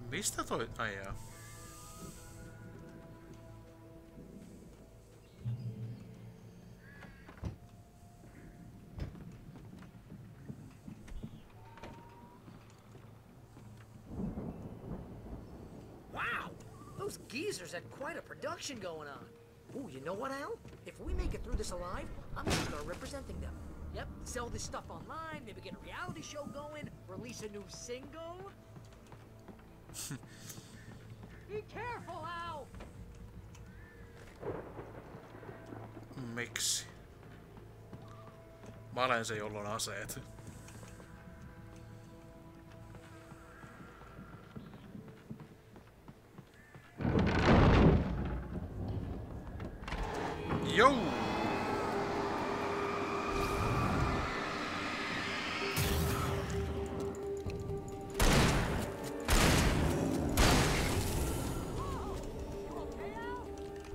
Mistä toi ajaa? Wow! Those geezers had quite a production going on. Ooh, you know what, Al? If we make it through this alive, I'm gonna start representing them. Yep, sell this stuff online, maybe get a reality show going, release a new single. Be careful, Al! Miksi? Mä olen se, jolla on aseet. Joo!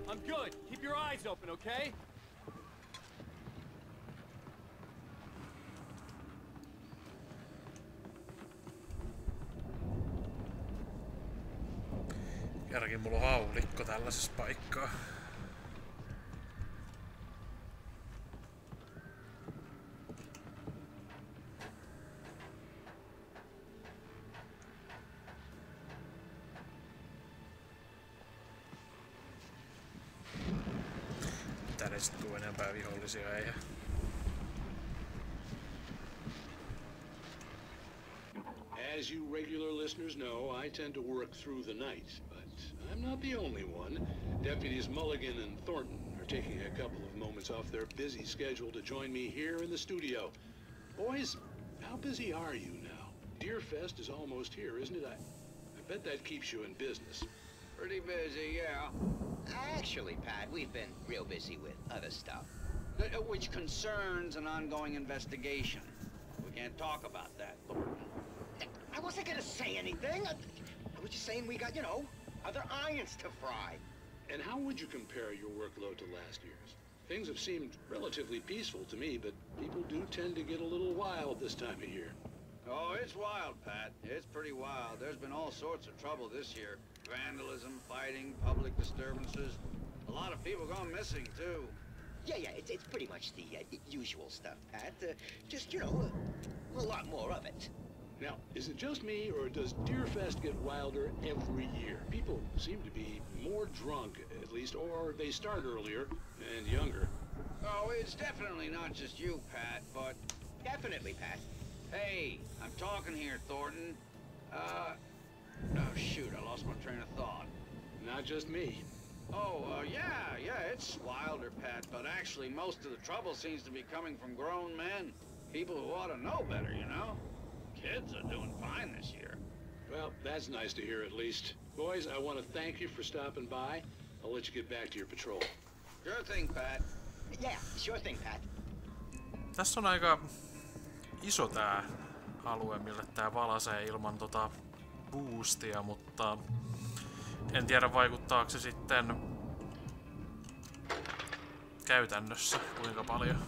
I'm good. Keep your eyes open, okay? Kerrankin mulla on haulikko tällaisessa paikkaa. Tänne sit tuu enempää vihollisia ei. As you regular listeners know, I tend to work through the night, but I'm not the only one. Deputies Mulligan and Thornton are taking a couple of moments off their busy schedule to join me here in the studio. Boys, how busy are you now? Deerfest is almost here, isn't it? I bet that keeps you in business. Pretty busy, yeah. Actually, Pat, we've been real busy with other stuff, which concerns an ongoing investigation. We can't talk about that. I wasn't gonna say anything. I was just saying we got, you know, other irons to fry. And how would you compare your workload to last year's? Things have seemed relatively peaceful to me, but people do tend to get a little wild this time of year. Oh, it's wild, Pat. It's pretty wild. There's been all sorts of trouble this year. Vandalism, fighting, public disturbances. A lot of people gone missing, too. Yeah, it's pretty much the usual stuff, Pat. Just, you know, a lot more of it. Now, is it just me, or does Deerfest get wilder every year? People seem to be more drunk, at least, or they start earlier and younger. Oh, it's definitely not just you, Pat, but... Definitely, Pat. Hey, I'm talking here, Thornton. Oh, shoot, I lost my train of thought. Not just me. Oh, yeah, it's wilder, Pat, but actually most of the trouble seems to be coming from grown men. People who ought to know better, you know? Kids are doing fine this year. Well, that's nice to hear at least. Boys, I want to thank you for stopping by. I'll let you get back to your patrol. Sure thing, Pat. Yeah, sure thing, Pat. Tässä on aika iso tää alue, mille tää valasee ilman boostia, mutta en tiedä vaikuttaako se sitten käytännössä kuinka paljon.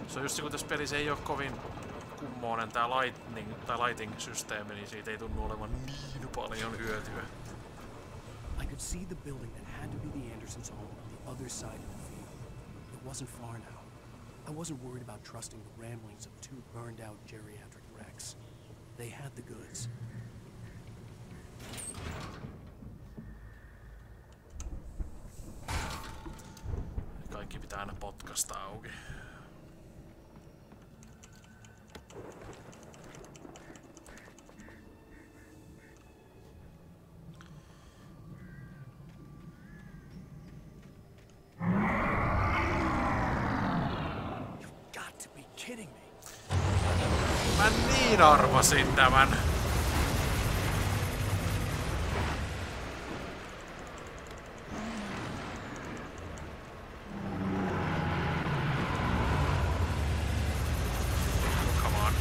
Se on just kun tässä pelissä ei oo kovin kummoinen tää lighting-systeemi, niin siitä ei tunnu olevan niin paljon hyötyä. I could see the building that had to be the Andersons' home on the other side of the field. It wasn't far now. I wasn't worried about trusting the ramblings of two burned-out geriatric wrecks. They had the goods. Kaikki pitää aina potkasta auki. Mä niin arvasin tämän. Come on.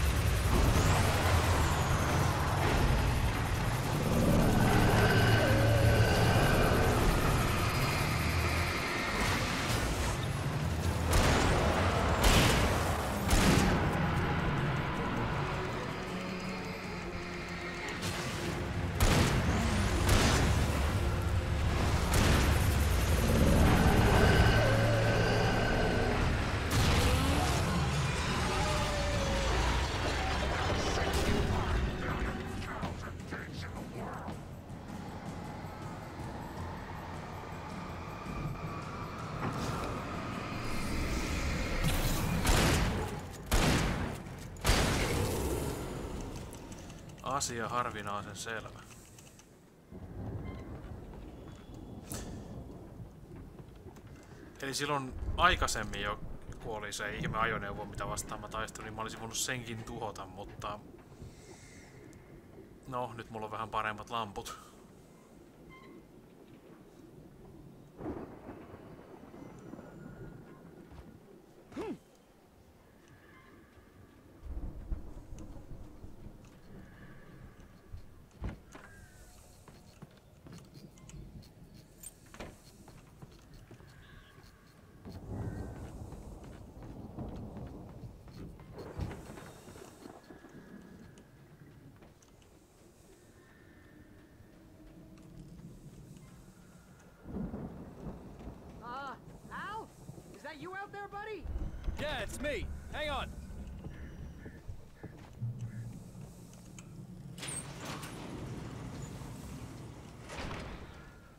Asia harvinaisen selvä. Eli silloin aikaisemmin jo, kun oli se ihme ajoneuvo, mitä vastaan mä taistelin, niin mä olisin voinut senkin tuhota, mutta... No, nyt mulla on vähän paremmat lamput. Al? Is that you out there, buddy? Yeah, it's me. Hang on.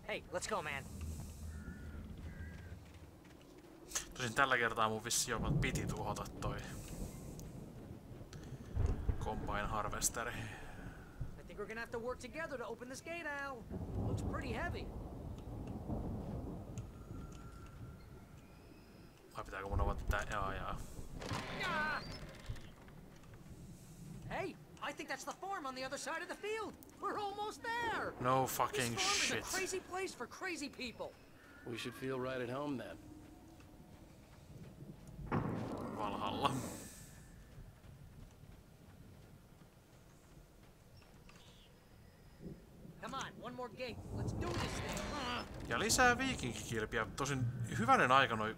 Hey, let's go, man. Tosin tällä kertaa mun vissi jopa piti tuhota toi Combine Harvesteri. I think we're gonna have to work together to open this gate, Al. Looks pretty heavy. Vai pitääkö mun avata tää? Jaa. Ah! Hey, I think that's the farm on the other side of the field. We're almost there. No fucking This farm shit. is a crazy place for crazy people. We should feel right at home then. Valhalla. Come on, one more gate. Let's do this thing. Ja lisää viikinkikilpiä. Tosin hyvänen aika noi...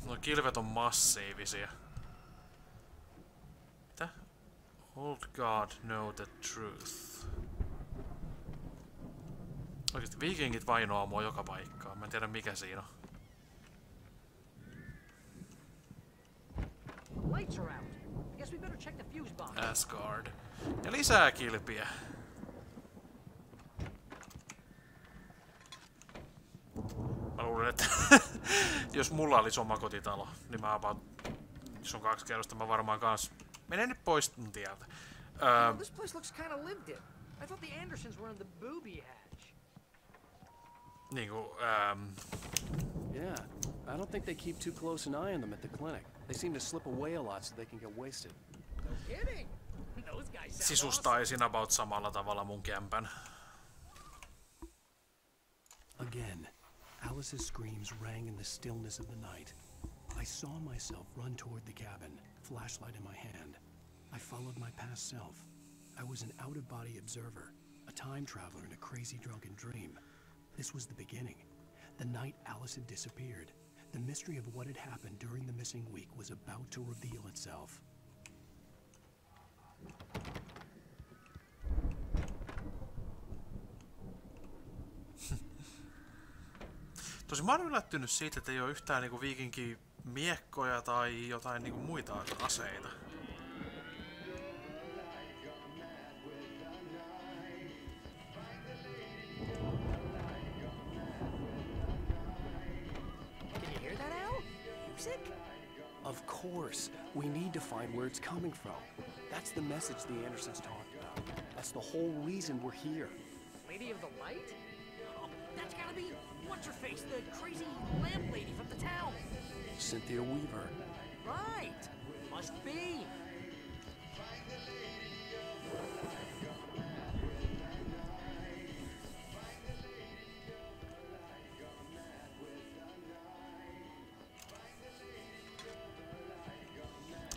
Noi kilvet on massiivisia. Mitä? Old God know the truth. Oikeesti viikingit vainoaa mua joka paikkaan. Mä en tiedä mikä siinä on. Lights are out. I guess we better check the fuse box. Asgard. Ja lisää kilpiä. Mä luulen, että jos mulla olisi oma kotitalo, niin mä jos on 2 kerrosta, mä varmaan kans menen nyt pois tieltä. This place looks kind of lived in. I thought the Andersons were in the booby hatch. Niinku, Yeah, I don't think they keep too close an eye on them at the clinic. They seem to slip away a lot so they can get wasted. No kidding. Those guys sound sisustaisin about samalla tavalla mun kämpän. Again, Alice's screams rang in the stillness of the night. I saw myself run toward the cabin, flashlight in my hand. I followed my past self. I was an out-of-body observer, a time traveler in a crazy drunken dream. This was the beginning. The night Alice had disappeared. The mystery of what had happened during the missing week was about to reveal itself. Tosin mä oon yllättynyt siitä, että ei oo yhtään niinku viikinki miekkoja tai jotain niinku muita aseita. Can you hear that, Al? Music? Of course. We need to find where it's coming from. That's the message the Andersons talked about. That's the whole reason we're here. Lady of the Light? Oh, that's gotta be what's-her-face, the crazy lamp lady from the town. Cynthia Weaver. Right. Must be.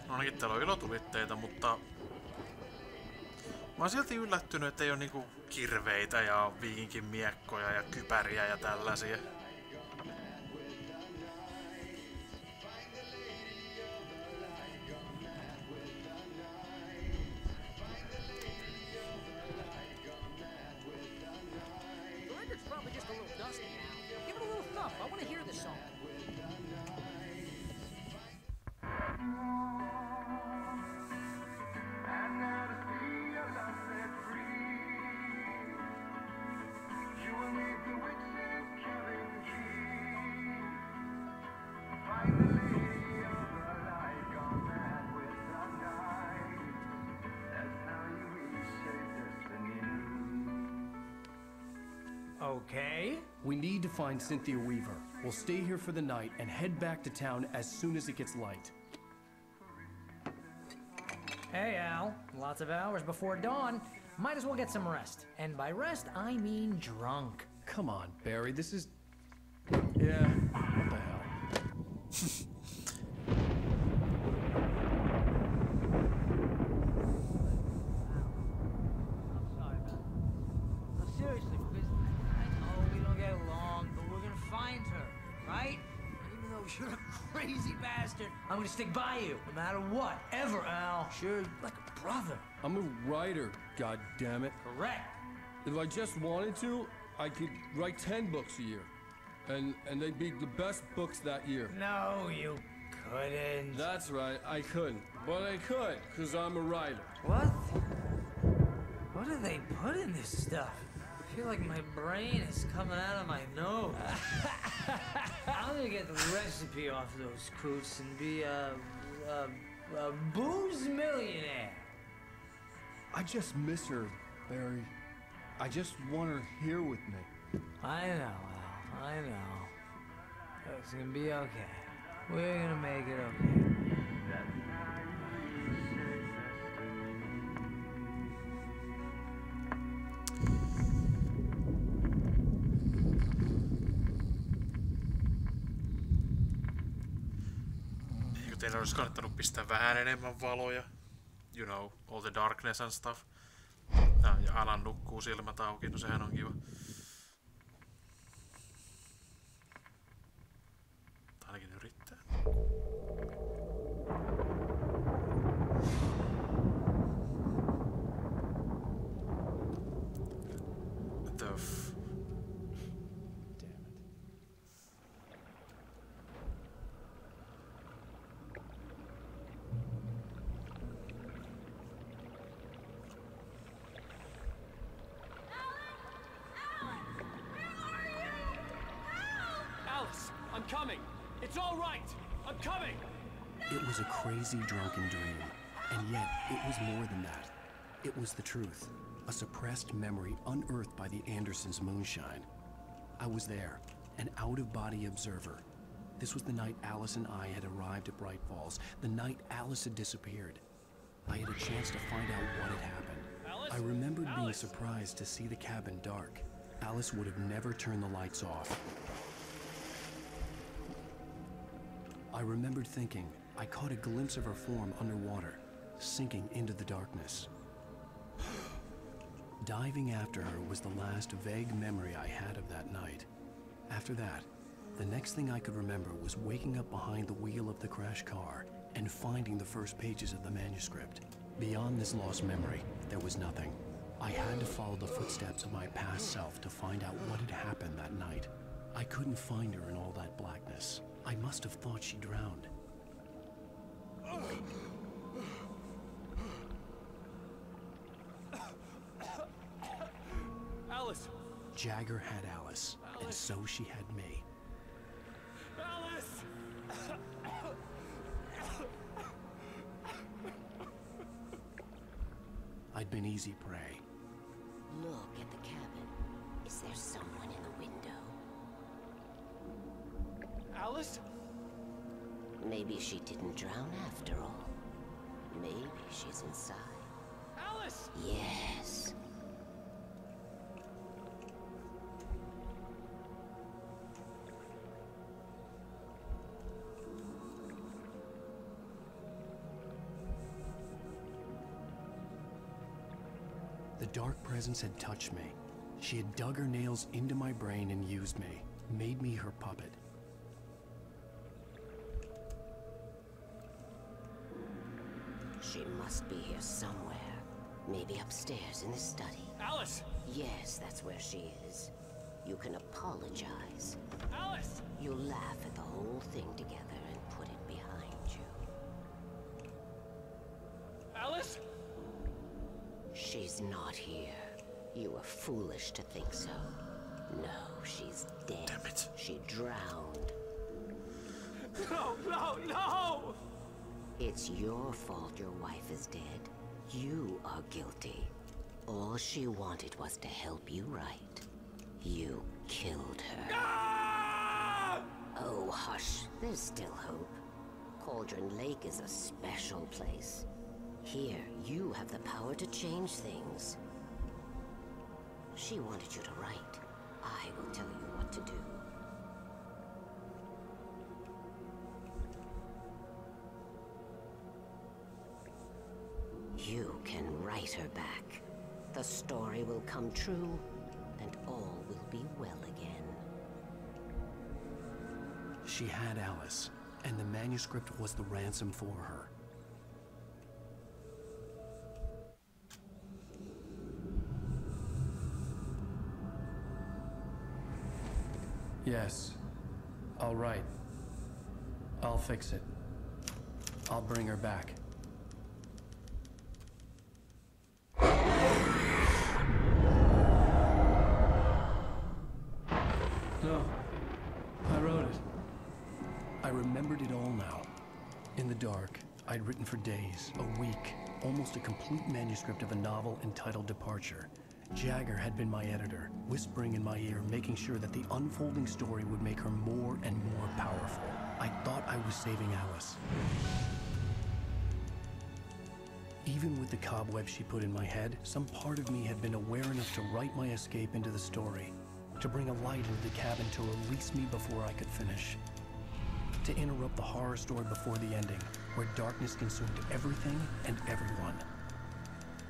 No ainakin täällä on ilotulitteita, mutta mä oon silti yllättynyt, että ei oo niinku kirveitä ja viikinkin miekkoja ja kypäriä ja tällaisia. The record's probably just a little dusty now. Give it a little thump. I want to hear this song. You will leave the witches killing Okay. We need to find Cynthia Weaver. We'll stay here for the night and head back to town as soon as it gets light. Hey, Al. Lots of hours before dawn. Might as well get some rest. And by rest, I mean drunk. Come on, Barry, this is... Yeah, what the hell? I'm sorry, man. No, seriously, because I know we don't get along, but we're gonna find her, right? And even though you're a crazy bastard, I'm gonna stick by you, no matter what, ever, Al. Sure, like a brother. I'm a writer, goddammit. Correct. If I just wanted to, I could write 10 books a year. And they'd be the best books that year. No, you couldn't. That's right, I couldn't. But I could, because I'm a writer. What? What do they put in this stuff? I feel like my brain is coming out of my nose. I'm gonna get the recipe off those coots and be a booze millionaire. I just miss her, Barry. I just want her here with me. I know, Al. I know. It's gonna be okay. We're gonna make it okay. Eikö teillä olisi kannattanut pistää vähän enemmän valoja? You know, all the darkness and stuff. Ja Alan nukkuu silmät auki, no sehän on kiva. Ainakin yrittää. The f... Damn it. Alice, I'm coming. It's all right. I'm coming. It was a crazy drunken dream, and yet it was more than that. It was the truth, a suppressed memory unearthed by the Andersons' moonshine. I was there, an out-of-body observer. This was the night Alice and I had arrived at Bright Falls, the night Alice had disappeared. I had a chance to find out what had happened. Alice? I remembered being Alice? surprised to see the cabin dark. Alice would have never turned the lights off. I remembered thinking I caught a glimpse of her form underwater, sinking into the darkness. Diving after her was the last vague memory I had of that night. After that, the next thing I could remember was waking up behind the wheel of the crashed car and finding the first pages of the manuscript. Beyond this lost memory, there was nothing. I had to follow the footsteps of my past self to find out what had happened that night. I couldn't find her in all that blackness. I must have thought she drowned. Alice! Jagger had Alice, and so she had me. Alice! I'd been easy prey. Look at the cabin. Is there someone in the window? Alice? Maybe she didn't drown after all. Maybe she's inside. Alice! Yes. The dark presence had touched me. She had dug her nails into my brain and used me, made me her puppet. She must be here somewhere. Maybe upstairs in the study. Alice! Yes, that's where she is. You can apologize. Alice! You'll laugh at the whole thing together and put it behind you. Alice? She's not here. You were foolish to think so. No, she's dead. Damn it. She drowned. No, no, no! It's your fault your wife is dead. You are guilty. All she wanted was to help you right. You killed her. Oh, hush. There's still hope. Cauldron Lake is a special place. Here, you have the power to change things. She wanted you to write. I will tell you what to do. You can write her back. The story will come true, and all will be well again. She had Alice, and the manuscript was the ransom for her. Yes. All right. I'll fix it. I'll bring her back. No. I wrote it. I remembered it all now. In the dark, I'd written for days, a week, almost a complete manuscript of a novel entitled Departure. Jagger had been my editor, whispering in my ear, making sure that the unfolding story would make her more and more powerful. I thought I was saving Alice. Even with the cobweb she put in my head, some part of me had been aware enough to write my escape into the story, to bring a light into the cabin to release me before I could finish. To interrupt the horror story before the ending, where darkness consumed everything and everyone.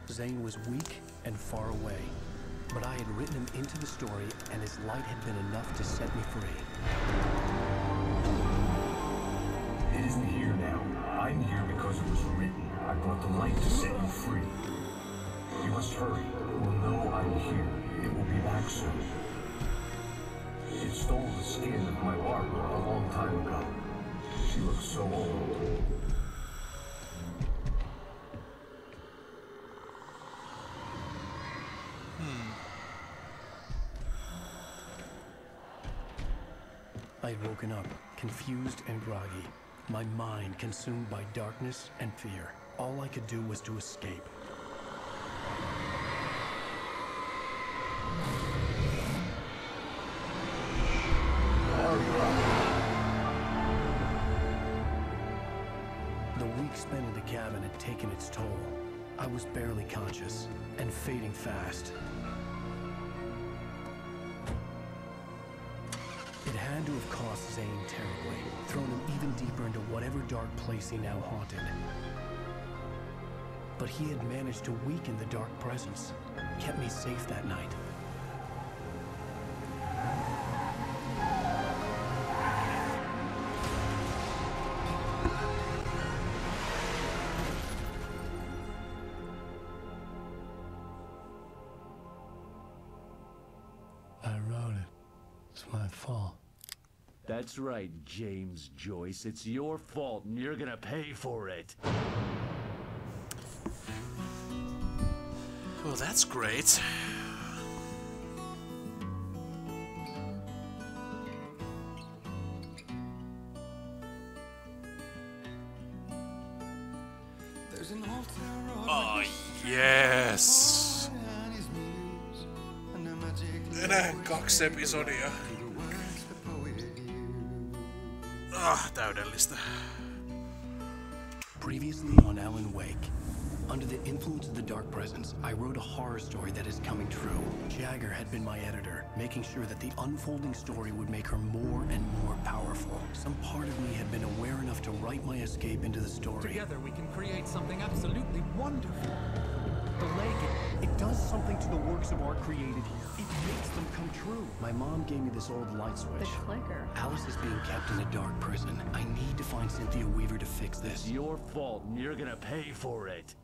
Zane was weak and far away, but I had written him into the story, and his light had been enough to set me free. It isn't here now. I'm here because it was written. I brought the light to set you free. You must hurry. It will know I'm here. It will be back soon. It stole the skin of my Barbara a long time ago. She looks so old. I'd woken up, confused and groggy, my mind consumed by darkness and fear. All I could do was to escape. The week spent in the cabin had taken its toll. I was barely conscious, and fading fast. It had to have cost Zane terribly, thrown him even deeper into whatever dark place he now haunted. But he had managed to weaken the dark presence, kept me safe that night. I wrote it. It's my fault. That's right, James Joyce. It's your fault, and you're gonna pay for it. Well, that's great. Oh, yes! Enää 2 episodia. Täydellistä. Previously on Alan Wake. Under the influence of the dark presence, I wrote a horror story that is coming true. Jagger had been my editor, making sure that the unfolding story would make her more and more powerful. Some part of me had been aware enough to write my escape into the story. Together we can create something absolutely wonderful. The lake, It does something to the works of art created here. It makes them come true. My mom gave me this old light switch. The clicker. Alice is being kept in a dark prison. I need to find Cynthia Weaver to fix this. It's your fault, and you're gonna pay for it.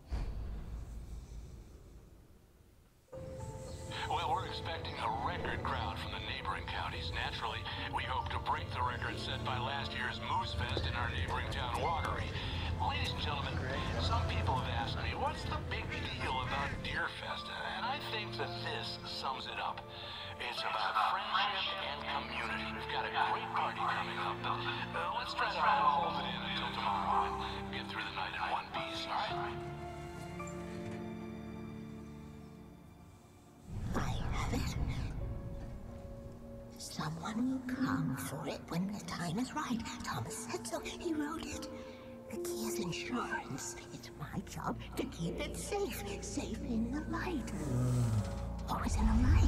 Well, we're expecting a record crowd from the neighboring counties. Naturally, we hope to break the record set by last year's Moose Fest in our neighboring town, Watery. Ladies and gentlemen, some people have asked me, what's the big deal about Deer Fest? And I think that this sums it up. It's about friendship and community. We've got a great party coming up, but let's try to hold it in until tomorrow and get through the night in one piece, all right? Someone will come for it when the time is right. Thomas said so. He wrote it. The key is insurance. It's my job to keep it safe. Safe in the light. Always in the light.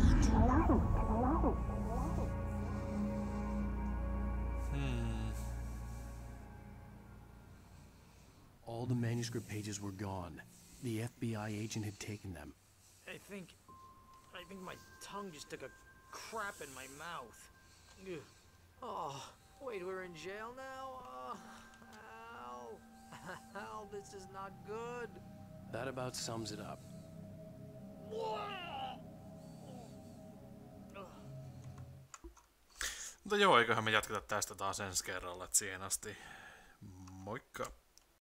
All the manuscript pages were gone. The FBI agent had taken them. I think my tongue just took a crap in my mouth. Ugh. Oh, wait, we're in jail now? Al. Al, this is not good. That about sums it up. Mutta joo, eiköhän me jatketa tästä taas ensi kerralla, et siihen asti. Moikka!